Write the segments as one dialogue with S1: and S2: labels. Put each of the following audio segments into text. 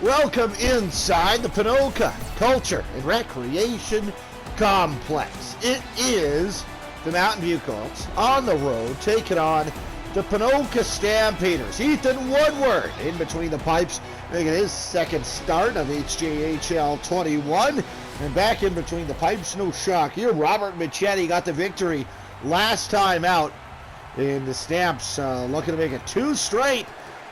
S1: Welcome inside the Ponoka Culture and Recreation Complex. It is the Mountainview Colts on the road taking on the Ponoka Stampeders. Ethan Woodward in between the pipes, making his second start of HJHL21. And back in between the pipes, no shock here, Robert Michetti got the victory last time out. In the Stamps looking to make it two straight,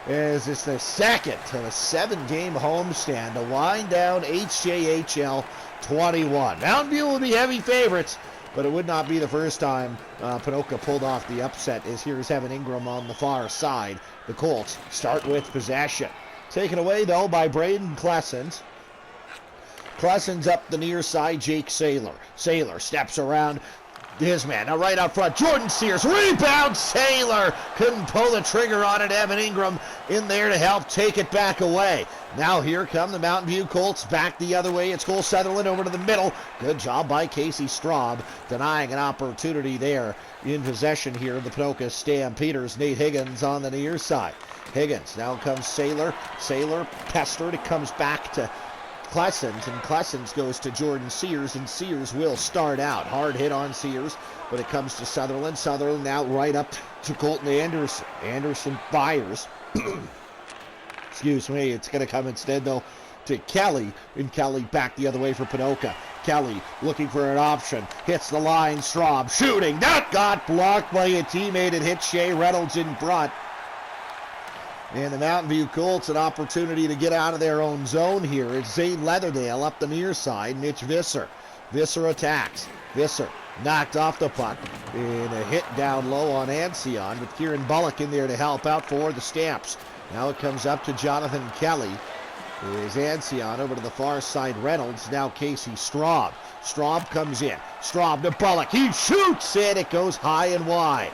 S1: as it's the second of a 7-game homestand to wind down HJHL 21. Mountainview will be heavy favorites, but it would not be the first time Ponoka pulled off the upset, as here's Evan Ingram on the far side. The Colts start with possession. Taken away, though, by Braden Klessens. Klessens up the near side, Jake Saylor. Saylor steps around his man. Now right out front, Jordan Sears. Rebound, Saylor. Couldn't pull the trigger on it. Evan Ingram in there to help take it back away. Now here come the Mountain View Colts back the other way. It's Cole Sutherland over to the middle. Good job by Casey Straub, denying an opportunity there. In possession here of the Ponoka Stampeders. Nate Higgins on the near side. Higgins, now comes Saylor. Saylor pestered. It comes back to Klessens, and Klessens goes to Jordan Sears, and Sears will start out. Hard hit on Sears, but it comes to Sutherland. Sutherland now right up to Colton Anderson. Anderson fires. Excuse me, it's going to come instead, though, to Kelly, and Kelly back the other way for Ponoka. Kelly looking for an option, hits the line, Straub shooting, that got blocked by a teammate and hit Shea Reynolds in front. And the Mountain View Colts an opportunity to get out of their own zone here. It's Zane Leatherdale up the near side. Mitch Visser. Visser attacks. Visser knocked off the puck. And a hit down low on Ancion, with Kieran Bullock in there to help out for the Stamps. Now it comes up to Jonathan Kelly. Is Ancion over to the far side. Reynolds. Now Casey Straub. Straub comes in. Straub to Bullock. He shoots it. It goes high and wide.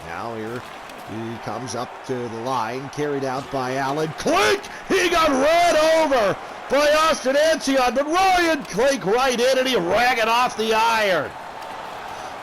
S1: Now here he comes up to the line, carried out by Alan Klink. He got run over by Austin Ancion, but Ryan Klink right in, and he rang it off the iron.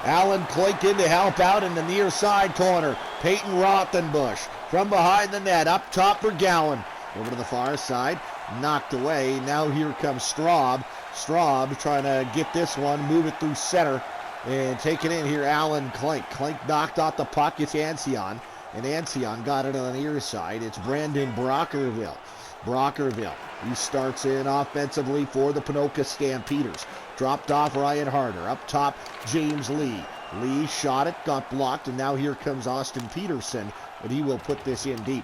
S1: Alan Klink in to help out in the near side corner. Peyton Rothenbush from behind the net, up top for Gowan. Over to the far side, knocked away. Now here comes Straub. Straub trying to get this one, move it through center, and take it in here, Alan Klink. Klink knocked off the puck. It's Ancion. And Ancion got it on the near side. It's Brandon Brockerville. Brockerville, he starts in offensively for the Ponoka Stampeders. Dropped off Ryan Harder. Up top, James Lee. Lee shot it, got blocked, and now here comes Austin Peterson, but he will put this in deep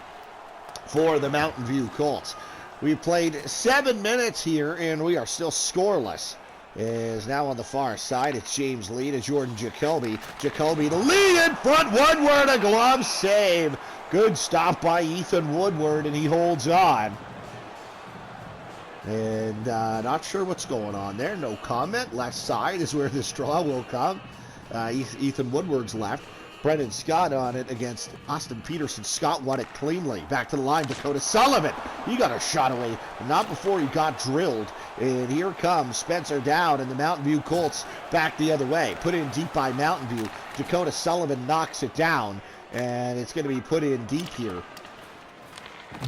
S1: for the Mountain View Colts. We played 7 minutes here, and we are still scoreless. Is now on the far side. It's James Lee to Jordan Jacoby. Jacoby the lead in front. Woodward, a glove save. Good stop by Ethan Woodward, and he holds on. And not sure what's going on there. No comment. Left side is where the straw will come. Ethan Woodward's left. Brendan Scott on it against Austin Peterson. Scott won it cleanly. Back to the line, Dakota Sullivan. He got a shot away, but not before he got drilled. And here comes Spencer Dowd, and the Mountain View Colts back the other way. Put in deep by Mountain View. Dakota Sullivan knocks it down, and it's going to be put in deep here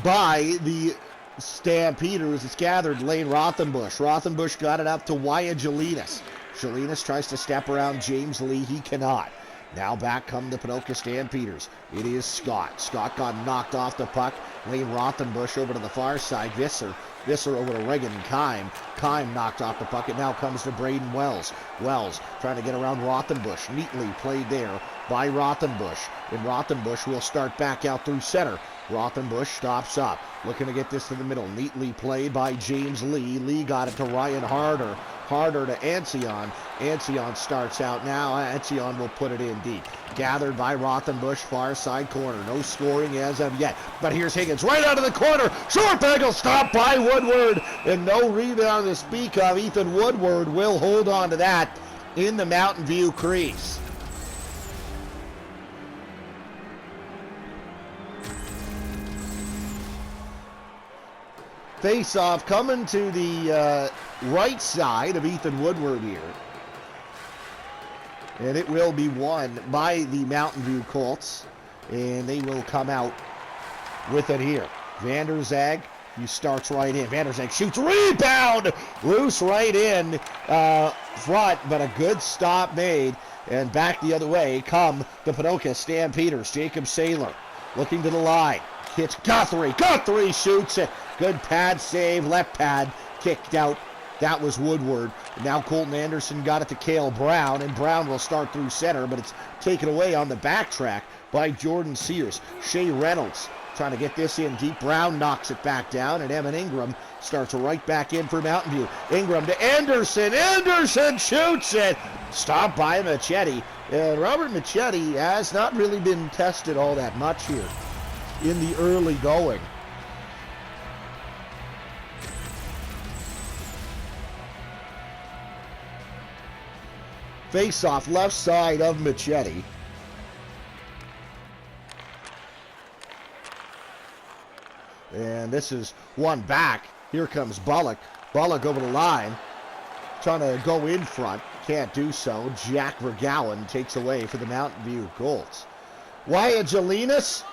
S1: by the Stampeders. It's gathered Lane Rothenbush. Rothenbush got it up to Wyatt Jelinas. Jelinas tries to step around James Lee. He cannot. Now back come the Ponoka Stampeders. It is Scott. Scott got knocked off the puck. Lane Rothenbush over to the far side. Visser over to Reagan Kime. Kime knocked off the puck. It now comes to Braden Wells. Wells trying to get around Rothenbush. Neatly played there by Rothenbush. And Rothenbush will start back out through center. Rothenbush stops up. Looking to get this to the middle. Neatly played by James Lee. Lee got it to Ryan Harder. Harder to Ancion. Ancion starts out now. Ancion will put it in deep. Gathered by Rothenbush, far side corner. No scoring as of yet. But here's Higgins right out of the corner. Short angle stop by Woodward. And no rebound to speak of. Ethan Woodward will hold on to that in the Mountain View crease. Face-off coming to the right side of Ethan Woodward here. And it will be won by the Mountain View Colts. And they will come out with it here. Vander Zag He starts right in. Vanderzeg shoots. Rebound! Loose right in front, but a good stop made. And back the other way come the Ponoka Stampeders. Jacob Saylor looking to the line. Hits Guthrie. Guthrie shoots it. Good pad save. Left pad kicked out. That was Woodward. Now Colton Anderson got it to Cale Brown, and Brown will start through center, but it's taken away on the backtrack by Jordan Sears. Shea Reynolds trying to get this in deep. Brown knocks it back down, and Evan Ingram starts right back in for Mountain View. Ingram to Anderson. Anderson shoots it. Stopped by Machete. Robert Machete has not really been tested all that much here in the early going. Face-off left side of Machete. And this is one back. Here comes Bullock. Bullock over the line. Trying to go in front. Can't do so. Jack Vergowan takes away for the Mountain View Colts. Wyatt Jelinas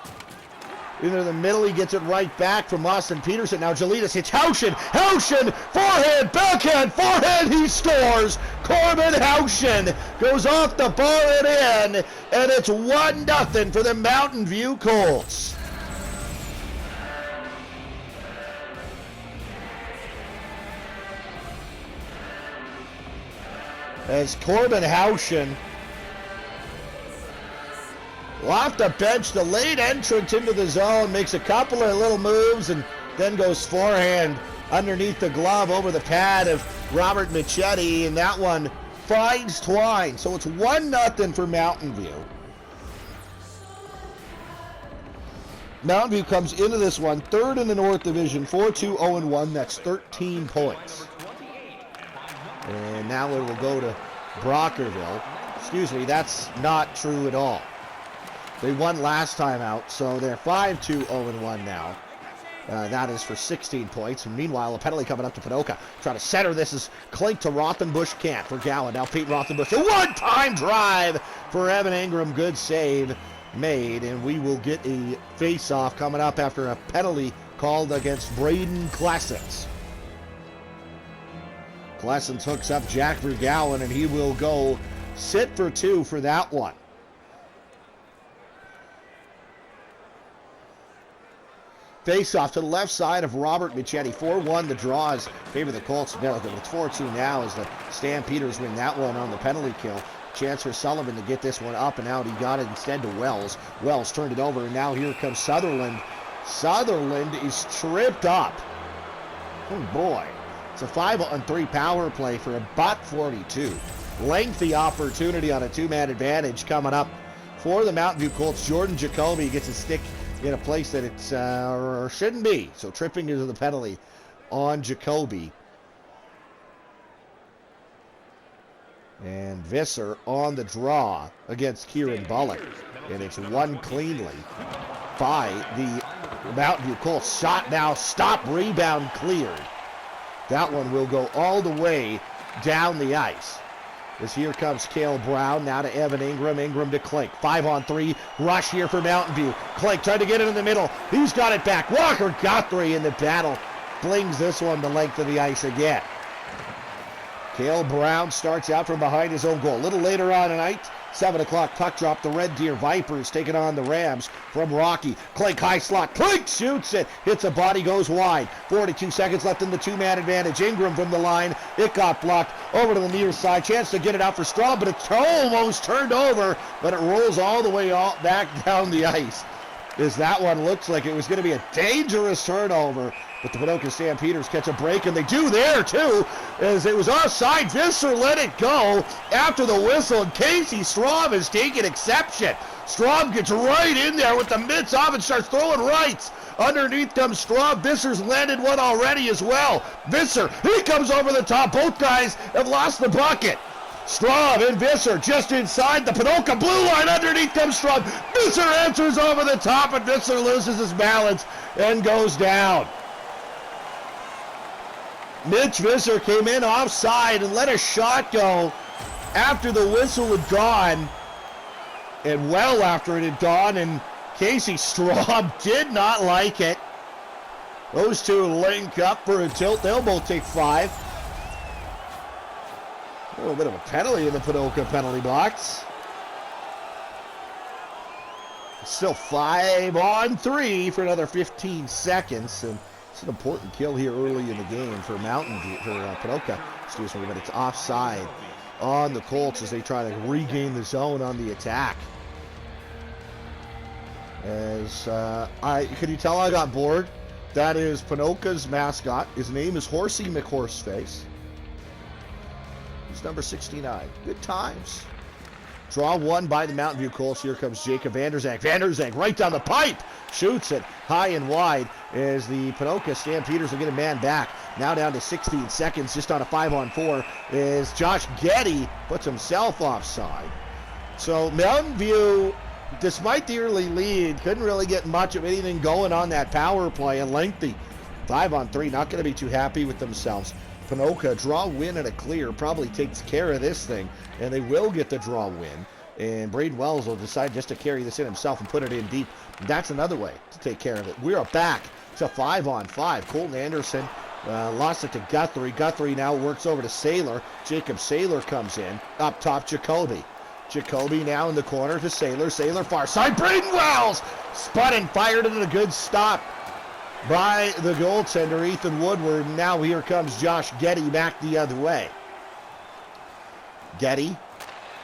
S1: into the middle. He gets it right back from Austin Peterson. Now Jelinas hits Haushin. Haushin! Forehand! Backhand! Forehand! He scores! Corbin Haushin goes off the bar and in. And it's 1-0 for the Mountain View Colts. As Corbin Haushin off the bench, the late entrance into the zone, makes a couple of little moves and then goes forehand underneath the glove over the pad of Robert Machete, and that one finds Twine. So it's 1-0 for Mountain View. Mountain View comes into this one third in the North Division, 4-2-0-1. That's 13 points. And now it will go to Brockerville. Excuse me, that's not true at all. They won last time out, so they're 5-2-0-1 now. That is for 16 points. And meanwhile, a penalty coming up to Ponoka. Trying to center this is Klink to Rothenbush. Can't for Gowan. Now Pete Rothenbush. A one-time drive for Evan Ingram. Good save made. And we will get a face-off coming up after a penalty called against Braden Klessens. Klessens hooks up Jack Vergowan, and he will go sit for two for that one. Face-off to the left side of Robert Machete. 4-1, the draws favor the Colts. No, it's 4-2 now as the Stampeders win that one on the penalty kill. Chance for Sullivan to get this one up and out. He got it instead to Wells. Wells turned it over, and now here comes Sutherland. Sutherland is tripped up. Oh, boy. It's a 5-on-3 power play for a .42. Lengthy opportunity on a two-man advantage coming up for the Mountain View Colts. Jordan Jacoby gets a stick in a place that it shouldn't be. So tripping is the penalty on Jacoby. And Visser on the draw against Kieran Bullock. And it's won cleanly by the Mountain View Colts. Shot now, stop, rebound cleared. That one will go all the way down the ice. As here comes Cale Brown, now to Evan Ingram. Ingram to Klink. 5-on-3 rush here for Mountain View. Klink tried to get it in the middle. He's got it back. Walker Guthrie in the battle. Flings this one the length of the ice again. Cale Brown starts out from behind his own goal. A little later on tonight, 7 o'clock puck drop. The Red Deer Vipers taking on the Rams from Rocky. Klink high slot. Klink shoots it. Hits a body, goes wide. 42 seconds left in the two-man advantage. Ingram from the line. It got blocked. Over to the near side. Chance to get it out for Straub, but it's almost turned over. But it rolls all the way back down the ice. As that one looks like it was going to be a dangerous turnover. But the Ponoka Stampeders catch a break, and they do there, too, as it was offside. Visser let it go after the whistle, and Casey Straub is taking exception. Straub gets right in there with the mitts off and starts throwing rights. Underneath comes Straub. Visser's landed one already as well. Visser, he comes over the top. Both guys have lost the bucket. Straub and Visser just inside the Ponoka blue line. Underneath comes Straub. Visser answers over the top, and Visser loses his balance and goes down. Mitch Visser came in offside and let a shot go after the whistle had gone, and well after it had gone, and Casey Straub did not like it. Those two link up for a tilt. They'll both take 5. A little bit of a penalty in the Ponoka penalty box. Still 5-on-3 for another 15 seconds. And it's an important kill here early in the game for Ponoka. Excuse me, but it's offside on the Colts as they try to regain the zone on the attack. As can you tell I got bored? That is Ponoka's mascot. His name is Horsey McHorseface. He's number 69. Good times. Draw 1 by the Mountain View Colts. Here comes Jacob Vanderzank. Vanderzank right down the pipe. Shoots it high and wide as the Ponoka Stampeders will get a man back. Now down to 16 seconds, just on a 5-on-4, as Josh Getty puts himself offside. So Mountain View, despite the early lead, couldn't really get much of anything going on that power play, and lengthy 5-on-3, not going to be too happy with themselves. Ponoka, draw, win, and a clear probably takes care of this thing, and they will get the draw win. And Braden Wells will decide just to carry this in himself and put it in deep. That's another way to take care of it. We are back to 5-on-5. Colton Anderson lost it to Guthrie. Guthrie now works over to Saylor. Jacob Saylor comes in. Up top, Jacoby. Jacoby now in the corner to Saylor. Saylor far side. Braden Wells! Spun and fired it at a good stop by the goaltender, Ethan Woodward. Now here comes Josh Getty back the other way. Getty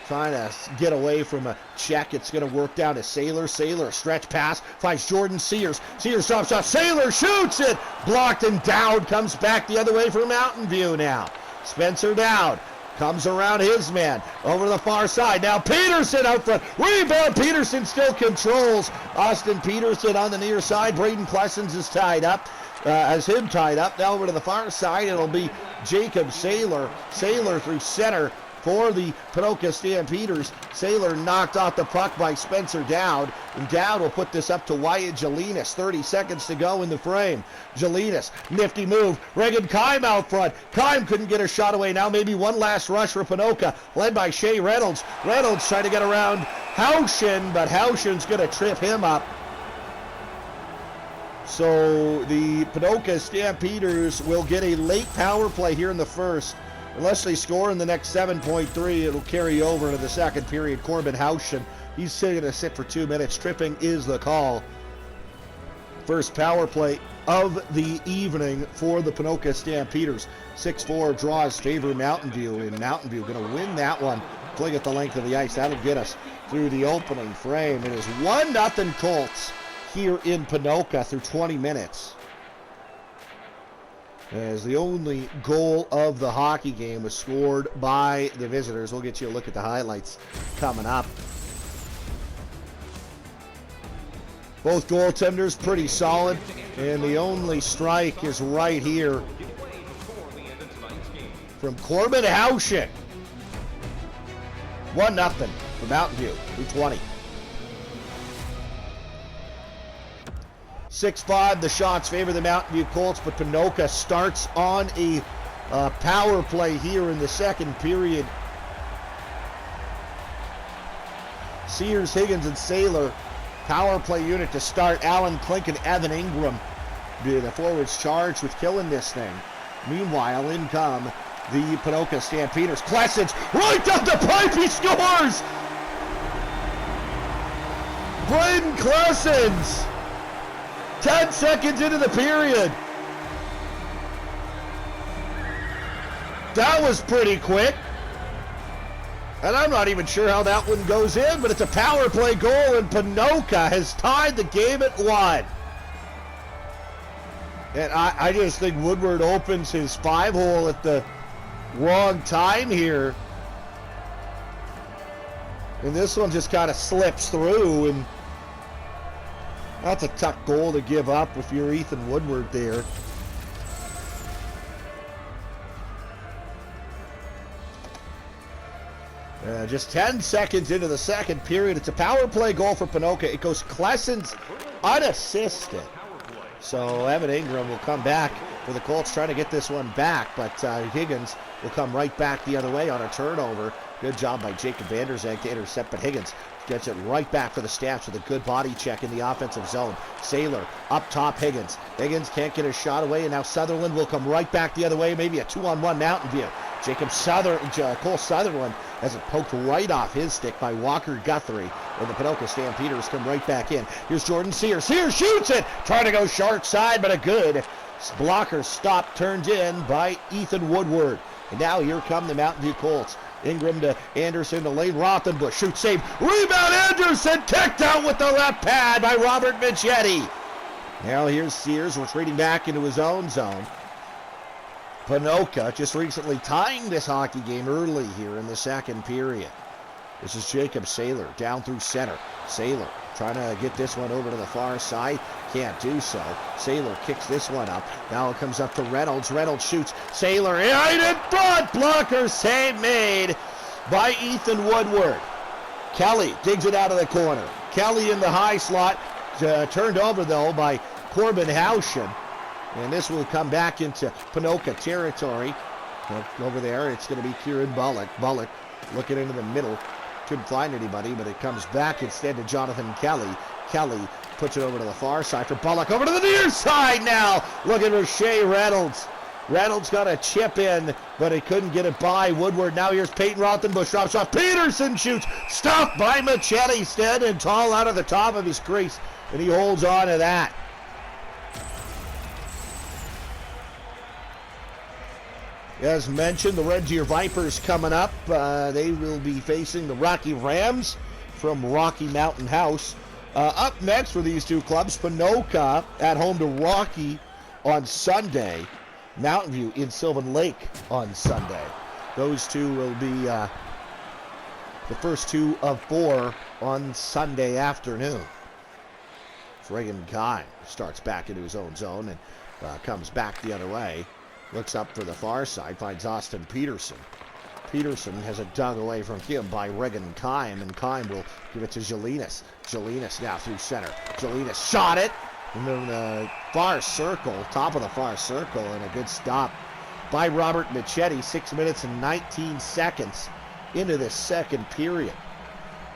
S1: trying to get away from a check. It's going to work down to Saylor. Saylor, stretch pass, finds Jordan Sears. Sears drops off. Saylor shoots it. Blocked and Dowd comes back the other way for Mountain View now. Spencer Dowd comes around his man over the far side. Now Peterson out front. Rebound. Peterson still controls. Austin Peterson on the near side. Braden Klessens is tied up. As him tied up. Now over to the far side. It'll be Jacob Saylor. Saylor through center for the Ponoka Stampeders. Saylor knocked off the puck by Spencer Dowd, and Dowd will put this up to Wyatt Jelinas. 30 seconds to go in the frame. Jelinas, nifty move. Regan Kime out front. Kime couldn't get a shot away. Now maybe one last rush for Ponoka, led by Shea Reynolds. Reynolds trying to get around Haushin, but Haushin's going to trip him up. So the Ponoka Stampeders will get a late power play here in the first. Unless they score in the next 7.3, it'll carry over to the second period. Corbin Haushin, he's going to sit for 2 minutes. Tripping is the call. First power play of the evening for the Ponoka Stampeders. 6-4 draws favor Mountain View, and Mountain View going to win that one. Fling at the length of the ice. That'll get us through the opening frame. It is 1-0 Colts here in Ponoka through 20 minutes. As the only goal of the hockey game was scored by the visitors. We'll get you a look at the highlights coming up. Both goaltenders pretty solid, and the only strike is right here from Corbin Haushin. 1-0 for Mountain View through 20. 6-5, the shots favor the Mountain View Colts, but Ponoka starts on a power play here in the second period. Sears, Higgins, and Saylor, power play unit to start. Alan Klink and Evan Ingram, the forwards charged with killing this thing. Meanwhile, in come the Ponoka Stampeders. Klessens, right down the pipe, he scores! Braden Klessens! 10 seconds into the period. That was pretty quick. And I'm not even sure how that one goes in, but it's a power play goal, and Ponoka has tied the game at 1. And I just think Woodward opens his 5-hole at the wrong time here. And this one just kind of slips through, and that's a tough goal to give up if you're Ethan Woodward there. Just 10 seconds into the second period. It's a power play goal for Ponoka. It goes Klessens unassisted. So Evan Ingram will come back for the Colts, trying to get this one back, but Higgins will come right back the other way on a turnover. Good job by Jacob Vanderzank to intercept, but Higgins Gets it right back for the Stamps with a good body check in the offensive zone. Sailor up top, Higgins. Higgins can't get his shot away, and now Sutherland will come right back the other way. Maybe a 2-on-1 Mountain View. Cole Sutherland has it poked right off his stick by Walker Guthrie. And the Ponoka Stampeders come right back in. Here's Jordan Sears. Sears shoots it! Trying to go shark side, but a good blocker stop turned in by Ethan Woodward. And now here come the Mountain View Colts. Ingram to Anderson to lane. Rothenbush. Shoot, save. Rebound. Anderson kicked out with the left pad by Robert Michetti. Now here's Sears retreating back into his own zone. Ponoka just recently tying this hockey game early here in the second period. This is Jacob Sailor down through center. Sailor trying to get this one over to the far side. Can't do so. Sailor kicks this one up. Now it comes up to Reynolds. Reynolds shoots. Sailor right in front. Blocker save made by Ethan Woodward. Kelly digs it out of the corner. Kelly in the high slot. Turned over, though, by Corbin Houchen. And this will come back into Ponoka territory. Over there, it's going to be Kieran Bullock. Bullock looking into the middle. Couldn't find anybody, but it comes back instead to Jonathan Kelly. Kelly puts it over to the far side for Bullock. Over to the near side now. Looking for Shea Reynolds. Reynolds got a chip in, but he couldn't get it by Woodward. Now here's Peyton Rothenbush. Drops off. Peterson shoots. Stopped by Michetti. Standing tall out of the top of his crease. And he holds on to that. As mentioned, the Red Deer Vipers coming up. They will be facing the Rocky Rams from Rocky Mountain House. Up next for these two clubs, Ponoka at home to Rocky on Sunday. Mountain View in Sylvan Lake on Sunday. Those two will be the first 2 of 4 on Sunday afternoon. Reagan Kine starts back into his own zone and comes back the other way. Looks up for the far side, finds Austin Peterson. Peterson has it dug away from him by Regan Kime, and Kime will give it to Jelinas. Jelinas now through center. Jelinas shot it in the far circle, top of the far circle, and a good stop by Robert Michetti. 6 minutes and 19 seconds into the second period.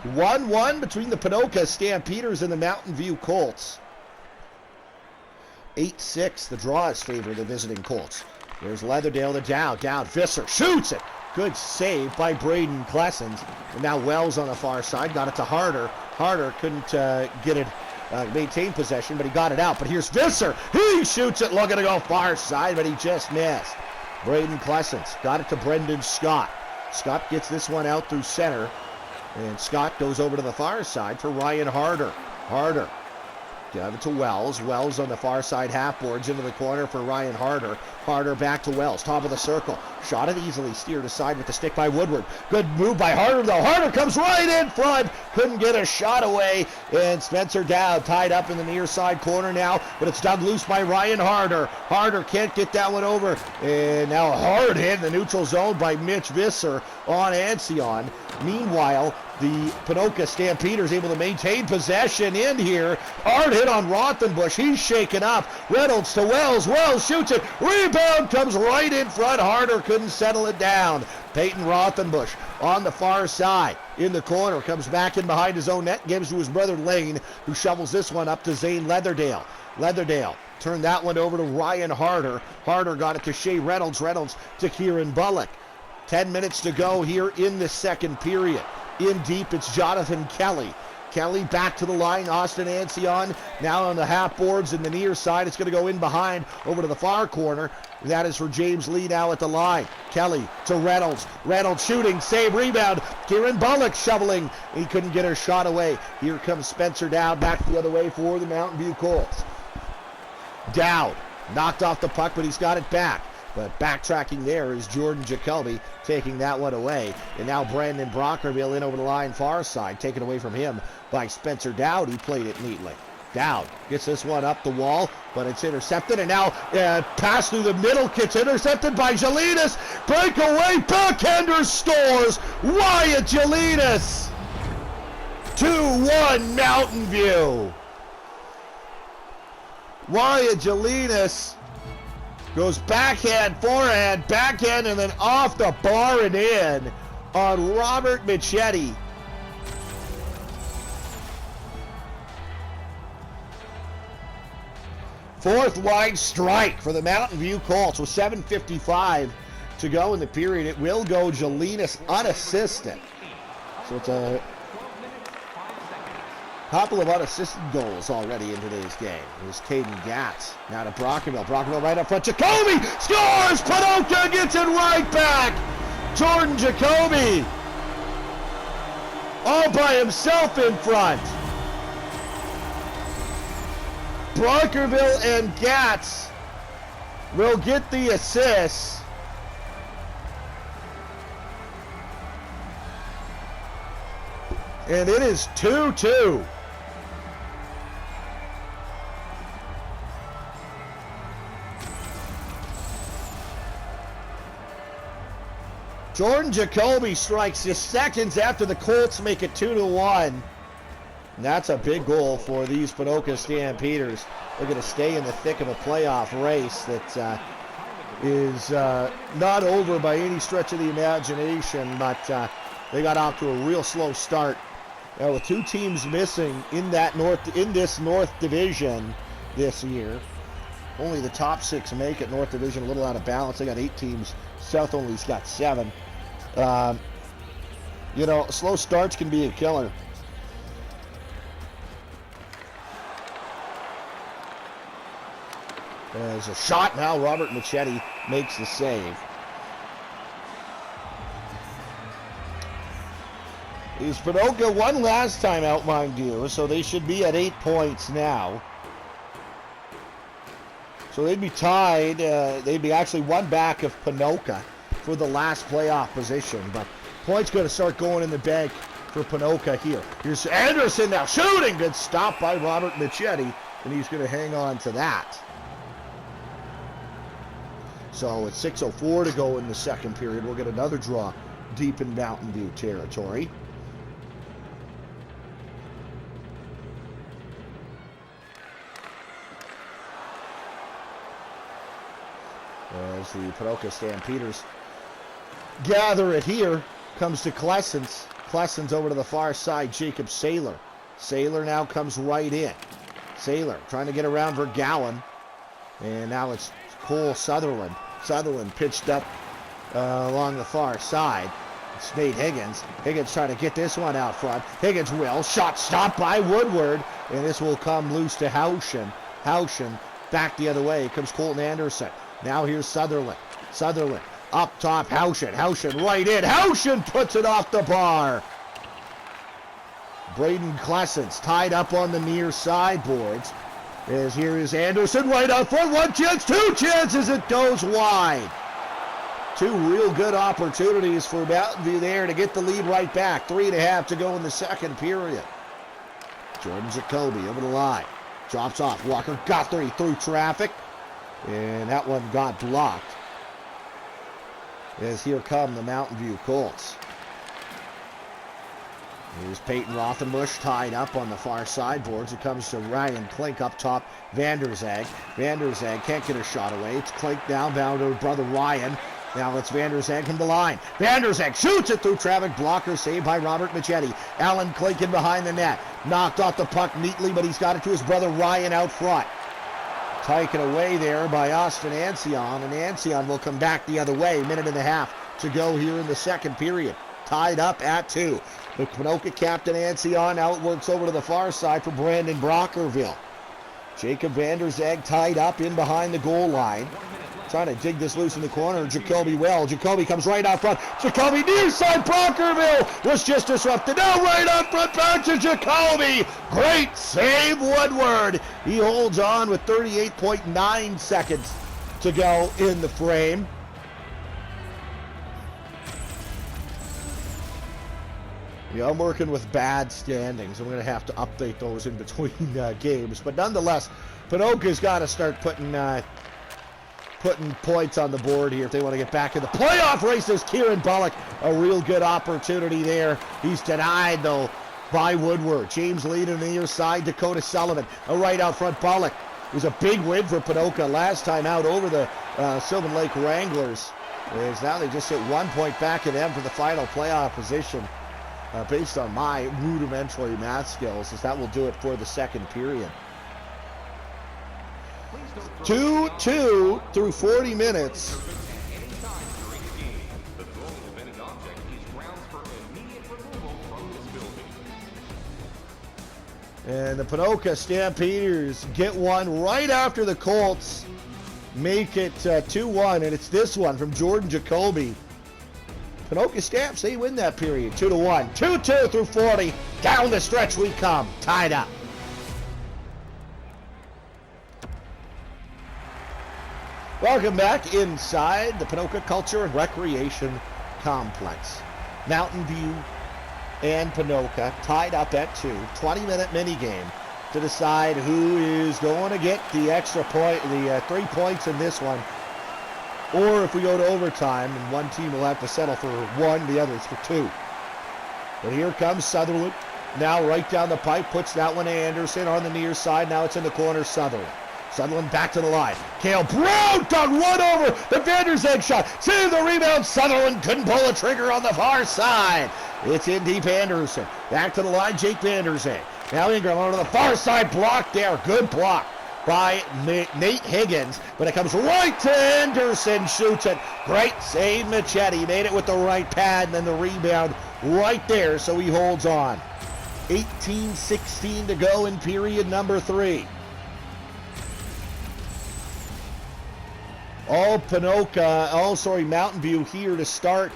S1: 1-1 between the Ponoka Stampeders and the Mountain View Colts. 8-6, the draw is favored the visiting Colts. There's Leatherdale to Dow. Dow, Visser shoots it. Good save by Braden Klessens. And now Wells on the far side. Got it to Harder. Harder couldn't get it, maintain possession, but he got it out. But here's Visser. He shoots it, looking to go far side, but he just missed. Braden Klessens got it to Brendan Scott. Scott gets this one out through center. And Scott goes over to the far side for Ryan Harder. Harder. Give it to Wells. Wells on the far side half boards into the corner for Ryan Harder. Harder back to Wells. Top of the circle. Shot it easily. Steered aside with the stick by Woodward. Good move by Harder, though. Harder comes right in front. Couldn't get a shot away. And Spencer Dowd tied up in the near side corner now. But it's dug loose by Ryan Harder. Harder can't get that one over. And now a hard hit in the neutral zone by Mitch Visser on Ancion. Meanwhile, the Ponoka Stampeders able to maintain possession in here. Hard hit on Rothenbush. He's shaken up. Reynolds to Wells. Wells shoots it. Rebound comes right in front. Harder couldn't settle it down. Peyton Rothenbush on the far side. In the corner. Comes back in behind his own net. Gives to his brother Lane, who shovels this one up to Zane Leatherdale. Leatherdale turned that one over to Ryan Harder. Harder got it to Shea Reynolds. Reynolds to Kieran Bullock. 10 minutes to go here in the second period. In deep, it's Jonathan Kelly. Kelly back to the line. Austin Ancion now on the half boards in the near side. It's going to go in behind over to the far corner. That is for James Lee now at the line. Kelly to Reynolds. Reynolds shooting, save, rebound. Kieran Bullock shoveling. He couldn't get her shot away. Here comes Spencer Dowd back the other way for the Mountain View Colts. Dowd knocked off the puck, but he's got it back. But backtracking there is Jordan Jacoby taking that one away. And now Brandon Brockerville in over the line far side, taken away from him by Spencer Dowd, who played it neatly. Dowd gets this one up the wall, but it's intercepted. And now pass through the middle, gets intercepted by Jelinas. Breakaway, backhander scores. Wyatt Jelinas. 2-1 Mountain View. Wyatt Jelinas goes backhand, forehand, backhand, and then off the bar and in on Robert Michetti. Fourth line strike for the Mountain View Colts with 7:55 to go in the period. It will go Jelinas unassisted. So it's a couple of unassisted goals already in today's game. Here's Caden Gatz. Now to Brockerville. Brockerville right up front. Jacoby scores! Ponoka gets it right back! Jordan Jacoby all by himself in front. Brockerville and Gatz will get the assist. And it is 2-2. Jordan Jacoby strikes just seconds after the Colts make it 2-1. And that's a big goal for these Ponoka Stampeders. They're going to stay in the thick of a playoff race that is not over by any stretch of the imagination, but they got off to a real slow start. With two teams missing in this North Division this year. Only the top six make it. North Division a little out of balance. They got 8 teams. South only's got 7. Slow starts can be a killer. There's a shot now. Robert Machete makes the save. These Ponoka won last time out, mind you, so they should be at 8 points now. So they'd be tied. They'd be actually one back of Ponoka for the last playoff position. But points going to start going in the bank for Ponoka here. Here's Anderson now shooting. Good stop by Robert Machete, and he's going to hang on to that. So it's 6:04 to go in the second period. We'll get another draw deep in Mountain View territory. As the Ponoka Stampeders gather it here, comes to Klessens. Klessens over to the far side, Jacob Saylor. Saylor now comes right in. Saylor trying to get around Vergowan. And now it's Cole Sutherland. Sutherland pitched up along the far side. It's Nate Higgins. Higgins trying to get this one out front. Higgins will. Shot stopped by Woodward. And this will come loose to Haushen. Haushen back the other way. Here comes Colton Anderson. Now here's Sutherland. Sutherland up top. Haushen. Haushen right in. Haushen puts it off the bar. Braden Klessens tied up on the near sideboards. As here is Anderson right up front. One chance, two chances. It goes wide. Two real good opportunities for Mountain View there to get the lead right back. 3.5 to go in the second period. Jordan Jacoby over the line. Drops off. Walker Guthrie through traffic. And that one got blocked. As here come the Mountain View Colts. Here's Peyton Rothenbush tied up on the far sideboards. It comes to Ryan Klink up top. Vanderzag. Vanderzag can't get a shot away. It's Klink now down to brother Ryan. Now it's Vanderzag from the line. Vanderzag shoots it through traffic. Blocker saved by Robert Machete. Alan Klink in behind the net. Knocked off the puck neatly, but he's got it to his brother Ryan out front. Taken away there by Austin Ancion, and Ancion will come back the other way. 1.5 to go here in the second period. Tied up at 2. The Ponoka captain Ancion outworks over to the far side for Brandon Brockerville. Jacob Vanderzag tied up in behind the goal line. Trying to dig this loose in the corner. Jacoby well. Jacoby comes right out front. Jacoby near side. Brockerville was just disrupted. Now right up front. Back to Jacoby. Great save, Woodward. He holds on with 38.9 seconds to go in the frame. Yeah, I'm working with bad standings. I'm going to have to update those in between games. But nonetheless, Ponoka's got to start putting points on the board here if they want to get back in the playoff race. There's Kieran Bullock. A real good opportunity there. He's denied, though, by Woodward. James Lead on the near side. Dakota Sullivan. A right out front. Bullock. It was a big win for Ponoka last time out over the Sylvan Lake Wranglers. As now they just sit 1 point back of them for the final playoff position. Based on my rudimentary math skills, as that will do it for the second period. 2-2 through 40 minutes. And the Ponoka Stampeders get one right after the Colts make it 2-1, and it's this one from Jordan Jacoby. Ponoka Stamps, they win that period, 2-1. 2-2 through 40. Down the stretch we come, tied up. Welcome back inside the Ponoka Culture and Recreation Complex. Mountain View and Ponoka tied up at 2. 20-minute mini game to decide who is going to get the extra point, the 3 points in this one. Or if we go to overtime, and one team will have to settle for 1, the others for 2. But here comes Sutherland. Now right down the pipe, puts that one to Anderson on the near side. Now it's in the corner, Sutherland. Sutherland back to the line. Cale Brown done one over the Vander's egg shot. Save the rebound. Sutherland couldn't pull the trigger on the far side. It's in deep Anderson. Back to the line, Jake Vanderzeg. Now Ingram on the far side, block there. Good block by Nate Higgins. But it comes right to Anderson. Shoots it. Great save, Machete. Made it with the right pad, and then the rebound right there, so he holds on. 18-16 to go in period number 3. Mountain View here to start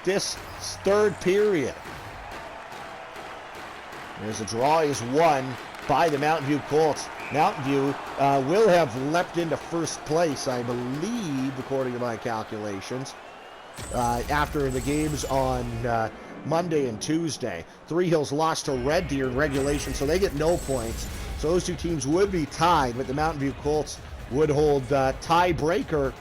S1: this third period. As the draw is won by the Mountain View Colts. Mountain View will have leapt into first place, I believe, according to my calculations, after the games on Monday and Tuesday. Three Hills lost to Red Deer in regulation, so they get no points. So those two teams would be tied, but the Mountain View Colts would hold tiebreaker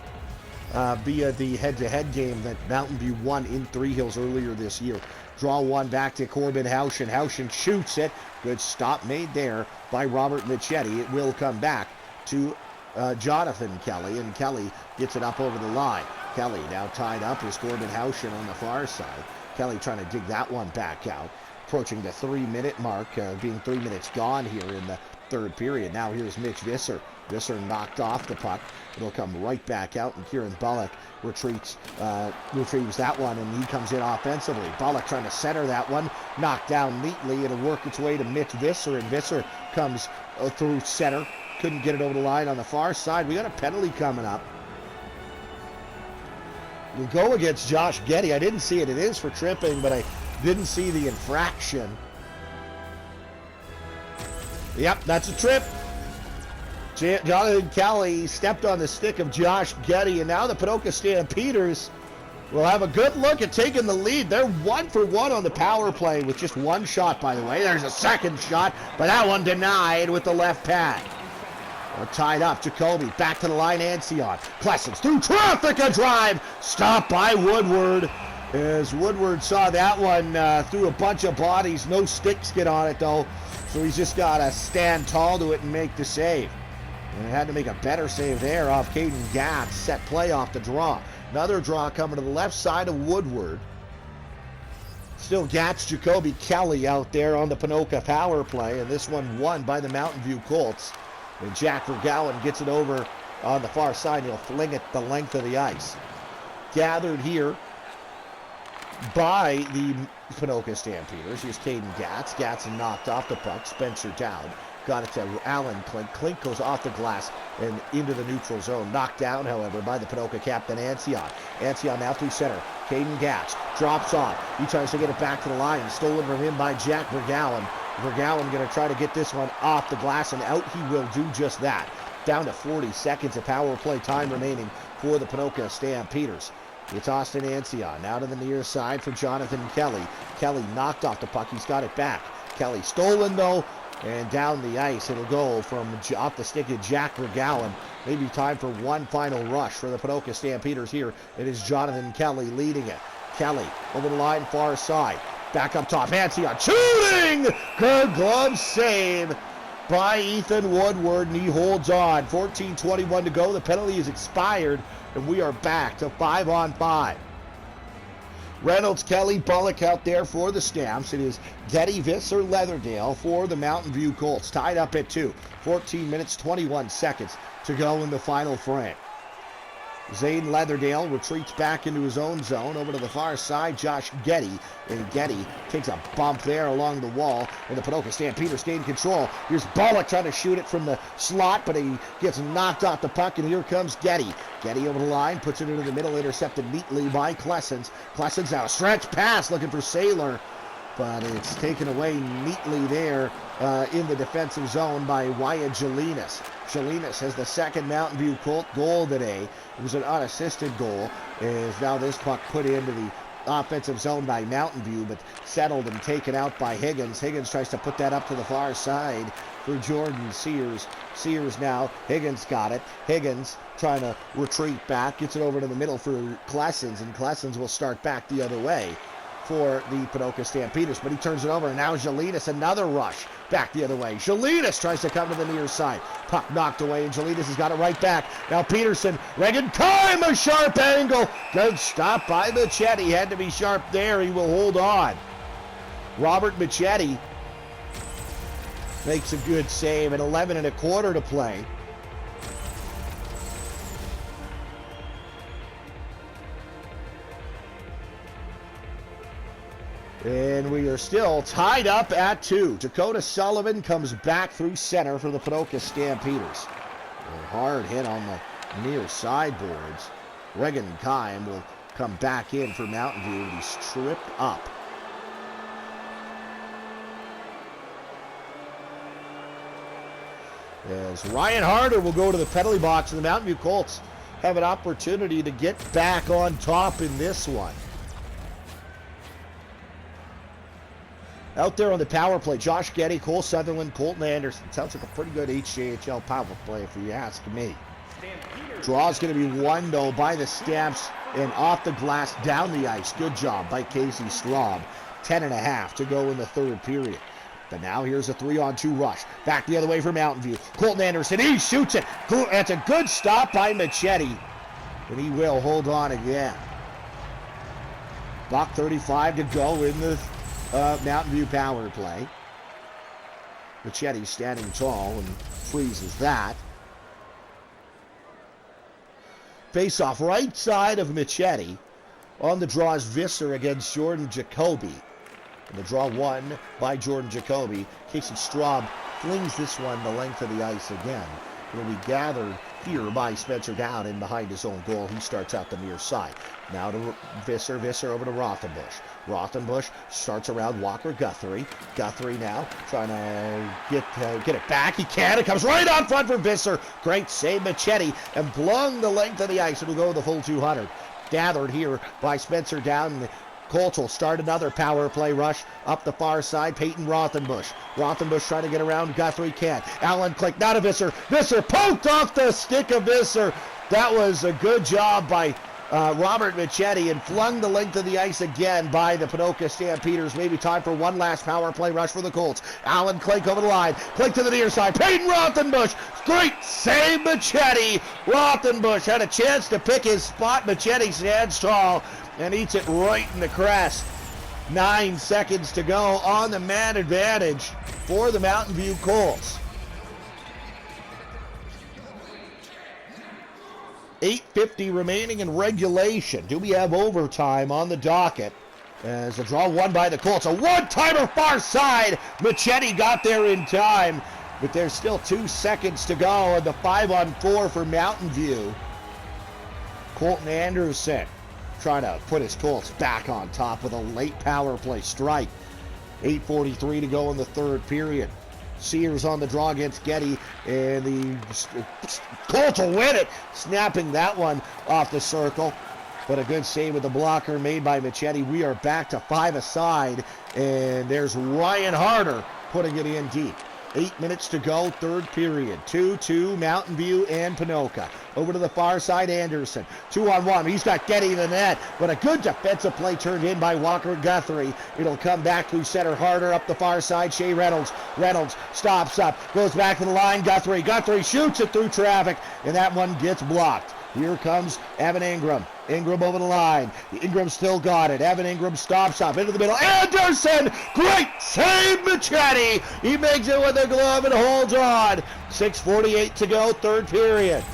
S1: via the head-to-head game that Mountain View won in Three Hills earlier this year. Draw one back to Corbin Houchen. Houchen shoots it. Good stop made there by Robert Machete. It will come back to Jonathan Kelly, and Kelly gets it up over the line. Kelly now tied up is Corbin Houchen on the far side. Kelly trying to dig that one back out. Approaching the 3-minute mark, being 3 minutes gone here in the third period. Now here's Mitch Visser. Visser knocked off the puck. It'll come right back out, and Kieran Bullock retrieves that one, and he comes in offensively. Bullock trying to center that one. Knocked down neatly. It'll work its way to Mitch Visser, and Visser comes through center. Couldn't get it over the line on the far side. We got a penalty coming up. We'll go against Josh Getty. I didn't see it. It is for tripping, but I didn't see the infraction. Yep, that's a trip. Jonathan Kelly stepped on the stick of Josh Getty, and now the Ponoka Stampeders will have a good look at taking the lead. They're 1 for 1 on the power play with just one shot, by the way. There's a second shot, but that one denied with the left pad. We're tied up. Jacoby back to the line. Ancion. Klessens through traffic, a drive. Stopped by Woodward. As Woodward saw that one through a bunch of bodies. No sticks get on it, though. So he's just got to stand tall to it and make the save. And had to make a better save there off Caden Gatz. Set play off the draw. Another draw coming to the left side of Woodward. Still Gatz, Jacoby, Kelly out there on the Ponoka power play. And this one won by the Mountain View Colts. And Jack Vergowan gets it over on the far side. He'll fling it the length of the ice. Gathered here by the Ponoka Stampeders. Here's Caden Gatz. Gatz knocked off the puck. Spencer Dowd got it to Allen Klink. Klink goes off the glass and into the neutral zone. Knocked down, however, by the Ponoka captain, Ancion. Ancion now through center. Caden Gatz drops off. He tries to get it back to the line. Stolen from him by Jack Vergowan. Vergowan going to try to get this one off the glass, and out he will do just that. Down to 40 seconds of power play time remaining for the Ponoka Stampeders. It's Austin Ancion. Now to the near side for Jonathan Kelly. Kelly knocked off the puck. He's got it back. Kelly stolen, though, and down the ice. It'll go from off the stick of Jack Vergowan. Maybe time for one final rush for the Ponoka Stampeders here. It is Jonathan Kelly leading it. Kelly over the line, far side. Back up top, Ancion shooting! Good glove save by Ethan Woodward, and he holds on. 14:21 to go. The penalty is expired, and we are back to 5-on-5. Reynolds, Kelly, Bullock out there for the Stamps. It is Getty, Visser, Leatherdale for the Mountain View Colts. Tied up at 2. 14 minutes, 21 seconds to go in the final frame. Zane Leatherdale retreats back into his own zone. Over to the far side, Josh Getty. And Getty takes a bump there along the wall. And the Ponoka Stampeders gain control. Here's Bullock trying to shoot it from the slot, but he gets knocked off the puck, and here comes Getty. Getty over the line, puts it into the middle, intercepted neatly by Klessens. Klessens now, stretch pass, looking for Saylor. But it's taken away neatly there in the defensive zone by Wyatt Jelinas. Jelinas has the second Mountain View Colt goal today. It was an unassisted goal. Is now this puck put into the offensive zone by Mountain View, but settled and taken out by Higgins. Higgins tries to put that up to the far side for Jordan Sears. Sears now, Higgins got it. Higgins trying to retreat back, gets it over to the middle for Klessens, and Klessens will start back the other way for the Ponoka Stampeders, but he turns it over, and now Jelinas, another rush back the other way. Jelinas tries to come to the near side. Puck knocked away, and Jelinas has got it right back. Now Peterson, Regan Kime, a sharp angle. Good stop by Machete. Had to be sharp there. He will hold on. Robert Machete makes a good save at 11 1/4 to play. And we are still tied up at 2. Dakota Sullivan comes back through center for the Ponoka Stampeders. A hard hit on the near sideboards. Regan Kime will come back in for Mountain View, and he's tripped up. As Ryan Harder will go to the penalty box, and the Mountain View Colts have an opportunity to get back on top in this one. Out there on the power play, Josh Getty, Cole Sutherland, Colton Anderson. Sounds like a pretty good HJHL power play if you ask me. Draw's going to be won, though, by the Stamps and off the glass, down the ice. Good job by Casey Straub. 10 1/2 to go in the third period. But now here's a 3-on-2 rush. Back the other way for Mountain View. Colton Anderson, he shoots it. That's a good stop by Machete. And he will hold on again. Buck 35 to go in the Mountain View power play. Machete standing tall and freezes that. Face off right side of Machete. On the draw is Visser against Jordan Jacoby. And the draw won by Jordan Jacoby. Casey Straub flings this one the length of the ice again. Will be gathered here by Spencer Down in behind his own goal. He starts out the near side. Now to Visser. Visser over to Rothenbush. Rothenbush starts around Walker Guthrie. Guthrie now trying to get it back. He can. It comes right on front for Visser. Great save, Machete. And flung the length of the ice. It'll go the full 200. Gathered here by Spencer Down. Colts will start another power play rush up the far side. Peyton Rothenbush. Rothenbush trying to get around Guthrie. Can't. Allen Click. Not a Visser. Visser poked off the stick of Visser. That was a good job by Robert Machete, and flung the length of the ice again by the Ponoka Stampeders. Maybe time for one last power play rush for the Colts. Allen Clink over the line. Clink to the near side. Peyton Rothenbush. Great save, Machete. Rothenbush had a chance to pick his spot. Machete stands tall and eats it right in the crest. 9 seconds to go on the man advantage for the Mountain View Colts. 8:50 remaining in regulation. Do we have overtime on the docket? As a draw won by the Colts. A one-timer far side. Machete got there in time, but there's still 2 seconds to go on the 5-on-4 for Mountain View. Colton Anderson trying to put his Colts back on top with a late power play strike. 8:43 to go in the third period. Sears on the draw against Getty, and the Colts will win it, snapping that one off the circle. But a good save with the blocker made by Machete. We are back to 5 aside, and there's Ryan Harder putting it in deep. 8 minutes to go, third period. 2-2, Mountain View and Ponoka. Over to the far side, Anderson. 2-on-1. He's got Getty in the net, but a good defensive play turned in by Walker Guthrie. It'll come back through center. Harder up the far side. Shea Reynolds. Reynolds stops up, goes back to the line. Guthrie shoots it through traffic, and that one gets blocked. Here comes Evan Ingram. Ingram over the line. Ingram still got it. Evan Ingram stops up into the middle. Anderson! Great save, Machete! He makes it with the glove and holds on. 6:48 to go, third period.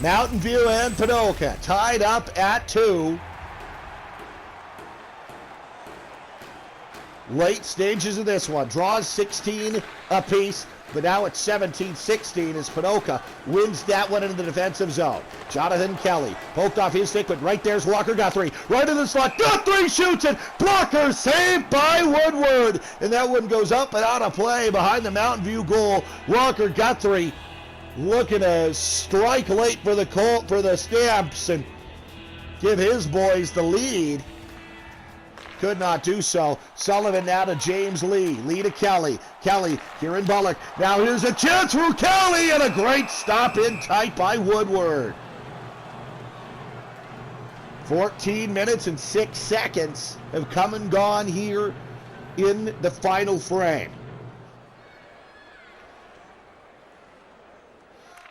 S1: Mountain View and Ponoka tied up at 2. Late stages of this one. Draws 16 apiece, but now it's 17-16 as Ponoka wins that one into the defensive zone. Jonathan Kelly poked off his stick, but right there's Walker Guthrie. Right in the slot. Guthrie shoots it. Blocker saved by Woodward. And that one goes up and out of play behind the Mountain View goal. Walker Guthrie looking to strike late for the Stamps and give his boys the lead. Could not do so. Sullivan now to James Lee. Lee to Kelly. Kelly, Kieran Bullock. Now here's a chance for Kelly and a great stop in tight by Woodward. 14 minutes and 6 seconds have come and gone here in the final frame.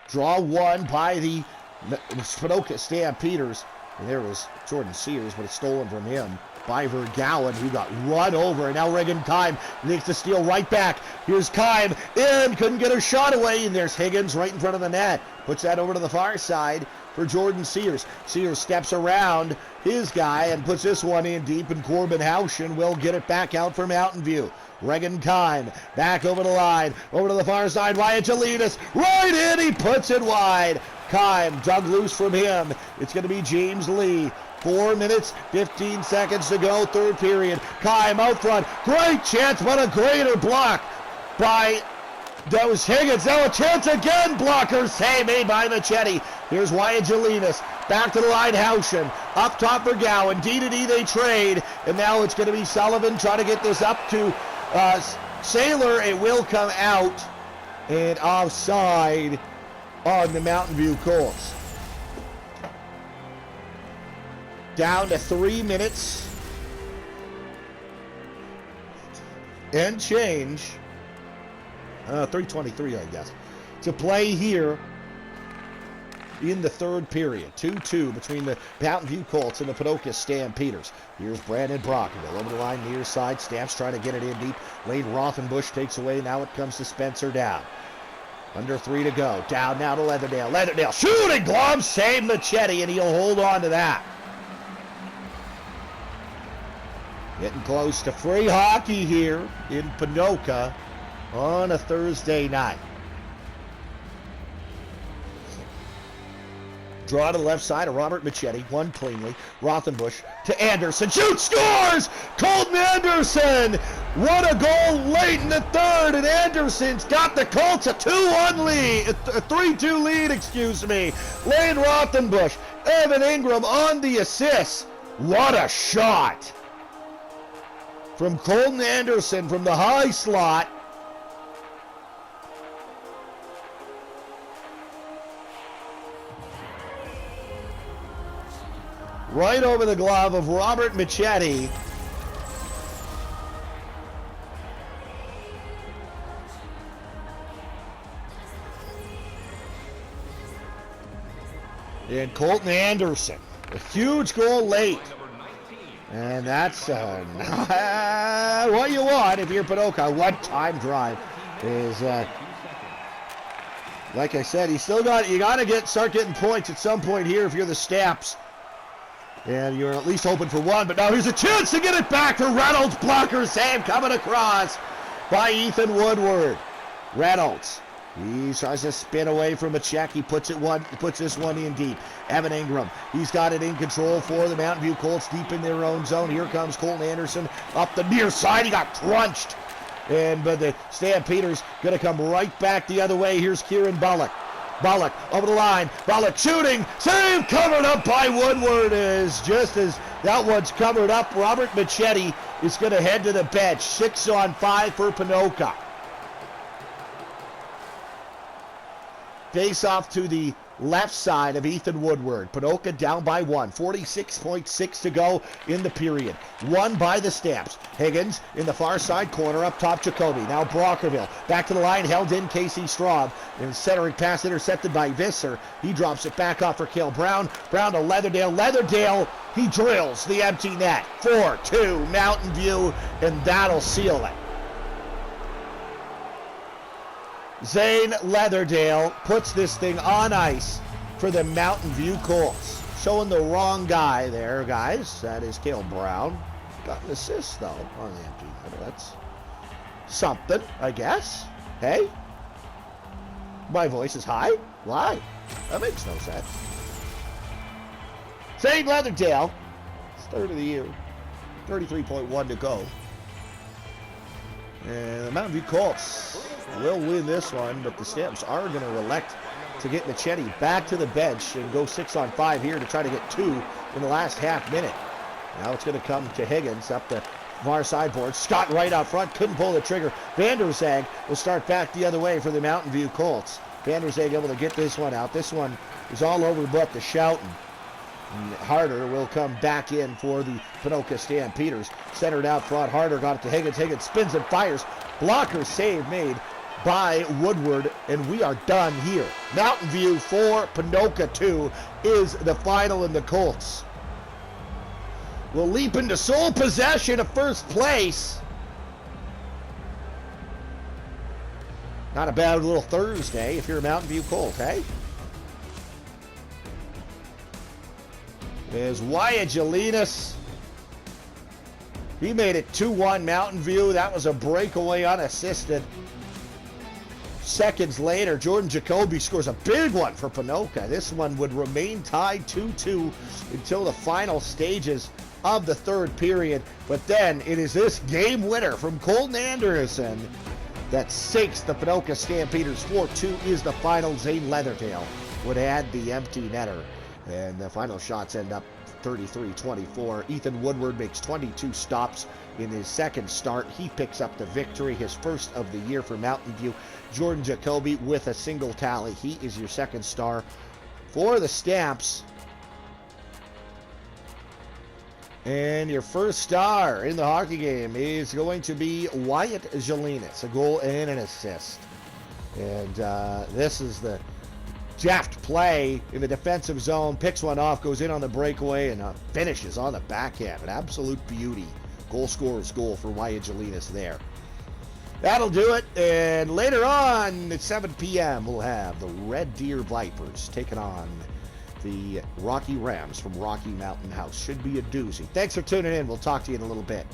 S1: Draw one by the Ponoka Stampeders. And there was Jordan Sears, but it's stolen from him by Vergowan, who got run over. And now Reagan Kime makes the steal right back. Here's Kime in, couldn't get a shot away. And there's Higgins right in front of the net. Puts that over to the far side for Jordan Sears. Sears steps around his guy and puts this one in deep, and Corbin Houchen will get it back out for Mountain View. Reagan Kime back over the line, over to the far side. Wyatt Jelinas right in, he puts it wide. Kime dug loose from him. It's going to be James Lee. 4 minutes, 15 seconds to go, third period. Kime out front. Great chance, but a greater block by that was Higgins. Now a chance again. Blocker save made by Machete. Here's Wyatt Jelinas. Back to the line, Houchen. Up top for Gowan. D-to-D they trade. And now it's going to be Sullivan trying to get this up to Saylor. It will come out and offside on the Mountain View Colts. Down to 3 minutes and change. 3:23, I guess, to play here in the third period. 2-2 between the Mountain View Colts and the Ponoka Stampeders. Here's Brandon Brockenville over the line, near side. Stamps trying to get it in deep. Lane Rothenbush takes away. Now it comes to Spencer Down. Under 3 to go. Down now to Leatherdale. Leatherdale shooting glove save Machete, and he'll hold on to that. Getting close to free hockey here in Ponoka on a Thursday night. Draw to the left side of Robert Machete. One cleanly. Rothenbush to Anderson. Shoots, scores! Colton Anderson! What a goal late in the third, and Anderson's got the Colts a 2-1 lead. A 3-2 lead, excuse me. Lane Rothenbush. Evan Ingram on the assist. What a shot from Colton Anderson from the high slot. Right over the glove of Robert Machete. And Colton Anderson, a huge goal late. And that's what you want if you're Ponoka. One-time drive is, like I said, you gotta start getting points at some point here if you're the Stamps. And you're at least hoping for one, but now here's a chance to get it back to Reynolds. Blocker save coming across by Ethan Woodward. Reynolds, he tries to spin away from a check. He puts this one in deep. Evan Ingram, he's got it in control for the Mountain View Colts deep in their own zone. Here comes Colton Anderson up the near side. He got crunched. But the Stampeders going to come right back the other way. Here's Kieran Bullock. Bullock over the line. Bullock shooting. Save covered up by Woodward. Just as that one's covered up, Robert Machete is going to head to the bench. 6-on-5 for Ponoka. Face off to the left side of Ethan Woodward. Ponoka down by 1. 46.6 to go in the period. Won by the Stamps. Higgins in the far side corner, up top Jacoby. Now Brockerville. Back to the line, held in Casey Straub. And centering pass intercepted by Visser. He drops it back off for Cale Brown. Brown to Leatherdale. Leatherdale, he drills the empty net. 4-2 Mountain View, and that'll seal it. Zane Leatherdale puts this thing on ice for the Mountain View Colts. Showing the wrong guy there, guys. That is Cale Brown. Got an assist, though, on the empty net. That's something, I guess. Hey? My voice is high? Why? That makes no sense. Zane Leatherdale, third of the year. 33.1 to go. And the Mountain View Colts will win this one, but the Stamps are going to elect to get Machete back to the bench and go 6-on-5 here to try to get 2 in the last half minute. Now it's going to come to Higgins up the far sideboard. Scott right out front, couldn't pull the trigger. Vanderzag will start back the other way for the Mountain View Colts. Vanderzag able to get this one out. This one is all over but the shouting. And Harder will come back in for the Ponoka Stampeders. Centered out front. Harder got it to Higgins. Higgins spins and fires. Blocker save made by Woodward, and we are done here. Mountain View 4, Ponoka 2 is the final in the Colts. We'll leap into sole possession of first place. Not a bad little Thursday if you're a Mountain View Colt, hey? There's Wyatt Jelinas. He made it 2-1 Mountain View. That was a breakaway unassisted. Seconds later, Jordan Jacoby scores a big one for Ponoka. This one would remain tied 2-2 until the final stages of the third period. But then it is this game winner from Colton Anderson that sinks the Ponoka Stampeders. 4-2 is the final. Zane Leatherdale would add the empty netter. And the final shots end up 33-24. Ethan Woodward makes 22 stops in his second start. He picks up the victory, his first of the year for Mountain View. Jordan Jacoby with a single tally. He is your second star for the Stamps. And your first star in the hockey game is going to be Wyatt Jelinas, a goal and an assist. And this is the jaft play in the defensive zone, picks one off, goes in on the breakaway, and finishes on the backhand. An absolute beauty. Goal scorer's goal for Wyatt Jelinas there. That'll do it. And later on at 7 p.m., we'll have the Red Deer Vipers taking on the Rocky Rams from Rocky Mountain House. Should be a doozy. Thanks for tuning in. We'll talk to you in a little bit.